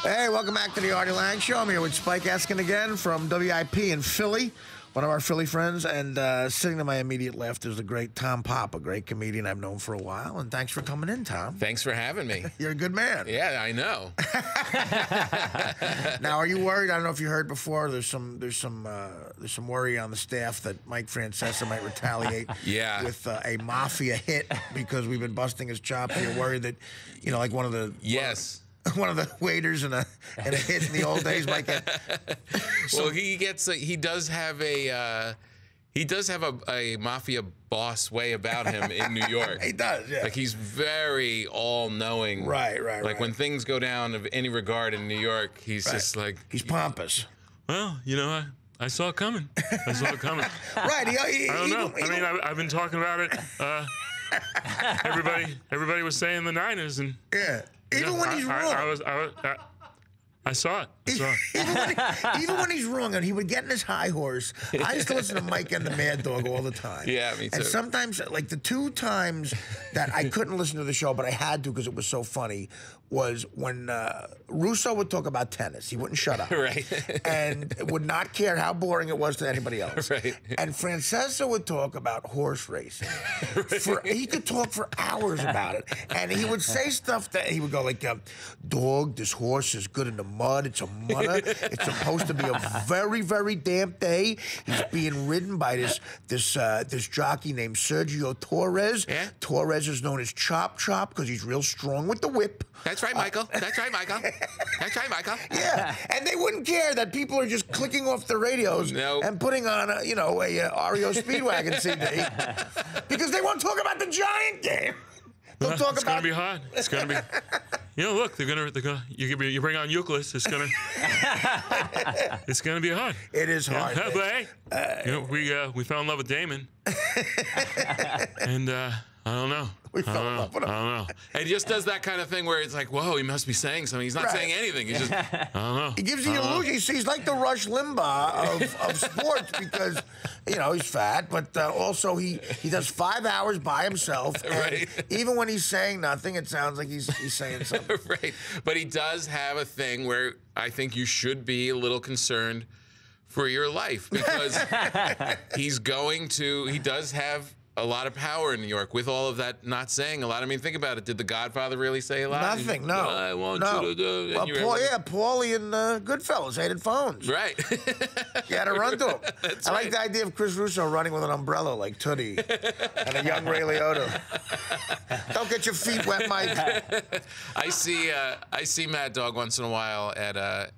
Hey, welcome back to the Artie Lange Show. I'm here with Spike Eskin again from WIP in Philly, one of our Philly friends. And sitting to my immediate left is the great Tom Pop, a great comedian I've known for a while. And thanks for coming in, Tom. Thanks for having me. You're a good man. Yeah, I know. Now, are you worried? I don't know if you heard before. There's some worry on the staff that Mike Francesa might retaliate with a mafia hit because we've been busting his chops. You're worried that, you know, like one of the one of the waiters in a hit in the old days might get. Well, he does have a mafia boss way about him in New York. He does, yeah. Like he's very all-knowing. Right. Like when things go down of any regard in New York, he's just like he's pompous. Well, you know, I saw it coming. I saw it coming. Right. I don't know. I mean, I've been talking about it. Everybody was saying the Niners, and even when he's wrong. I saw it. Even when he's wrong, and he would get in his high horse. I used to listen to Mike and the Mad Dog all the time. Yeah, me too. And sometimes, like the two times that I couldn't listen to the show, but I had to because it was so funny, was when Russo would talk about tennis. He wouldn't shut up. Right. And would not care how boring it was to anybody else. Right. And Francesa would talk about horse racing. He could talk for hours about it. And he would say stuff that he would go like, dog, this horse is good in the mud. It's a mudder. It's supposed to be a very, very damp day. He's being ridden by this jockey named Sergio Torres. Yeah. Torres is known as Chop Chop because he's real strong with the whip. That's right, Michael. That's right, Michael. That's right, Michael. Yeah, and they wouldn't care that people are just clicking off the radios and putting on a REO Speedwagon CD because they won't talk about the Giant game. They'll talk it's gonna be hot. It's gonna be. You know, look, they're gonna. You bring on Euclid. It's gonna be hot. It is hard. Yeah, but hey, you know, we fell in love with Damon, and I don't know. We fell in love with him. I don't know. And he just does that kind of thing where it's like, whoa, he must be saying something. He's not saying anything. He's just, I don't know. He gives the illusion. He's like the Rush Limbaugh of sports because, you know, he's fat, but also he does 5 hours by himself. And even when he's saying nothing, it sounds like he's saying something. Right. But he does have a thing where I think you should be a little concerned for your life because he does have a lot of power in New York with all of that not saying a lot. I mean, think about it. Did The Godfather really say a lot? Nothing, no. I want you to do. Well, Paulie and Goodfellas hated phones. Right. You had to run to them. That's I like the idea of Chris Russo running with an umbrella like Tootie and a young Ray Liotta. Don't get your feet wet, Mike. I see Mad Dog once in a while at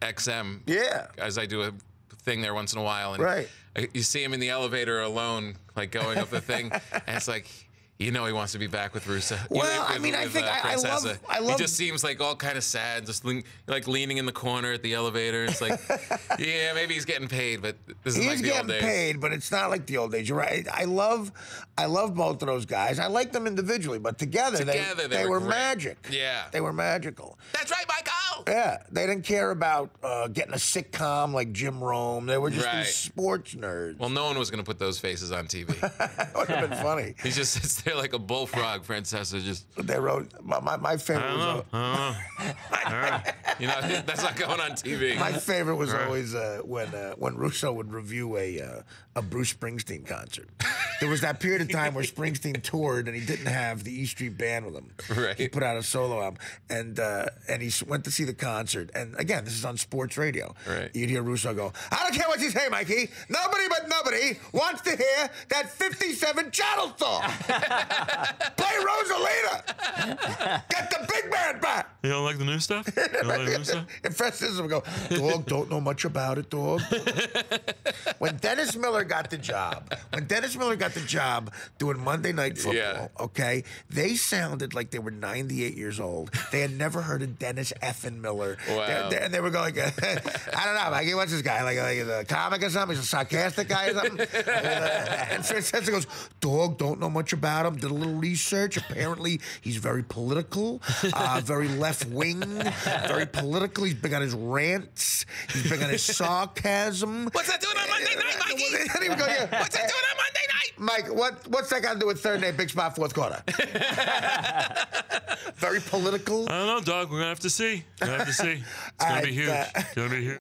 XM. Yeah. As I do a thing there once in a while. And you see him in the elevator alone, like going up the thing, and it's like, you know, he wants to be back with Russo. Well, I mean, I think I love. He just seems like all kind of sad, just like leaning in the corner at the elevator. It's like, yeah, maybe he's getting paid, but this is like the old days. He's getting paid, but it's not like the old days. You're right. I love both of those guys. I like them individually, but together they were magic. Yeah, they were magical. That's right, Michael. Yeah, they didn't care about getting a sitcom like Jim Rome. They were just these sports nerds. Well, no one was going to put those faces on TV. That would have been funny. He just sits there like a bullfrog. Francesa just. They wrote my favorite was. You know, that's not going on TV. My favorite was always when Russo would review a Bruce Springsteen concert. There was that period of time where Springsteen toured and he didn't have the E Street Band with him. Right. He put out a solo album and he went to see the concert. And again, this is on sports radio. Right. You'd hear Russo go, "I don't care what you say, Mikey. Nobody but nobody wants to hear that 57 Channel song. Play Rosalita. Get the big band back." You don't like the new stuff? You don't like the new stuff? And Francesa would go, "Dog, don't know much about it, dog." When Dennis Miller got the job doing Monday Night Football, okay, they sounded like they were 98 years old. They had never heard of Dennis effing Miller. Wow. And they were going, I don't know, Mikey, what's this guy? Like a comic or something? He's a sarcastic guy or something? And Francesa goes, "Dog, don't know much about him. Did a little research. Apparently, he's very political, very left-wing, very political. He's big on his rants. He's big on his sarcasm." What's that doing on Monday night, Mikey? What's that doing on Monday night? Mike, what's that got to do with third name, big spot, fourth quarter? Very political. I don't know, dog. We're gonna have to see. It's gonna be huge. It's gonna be huge.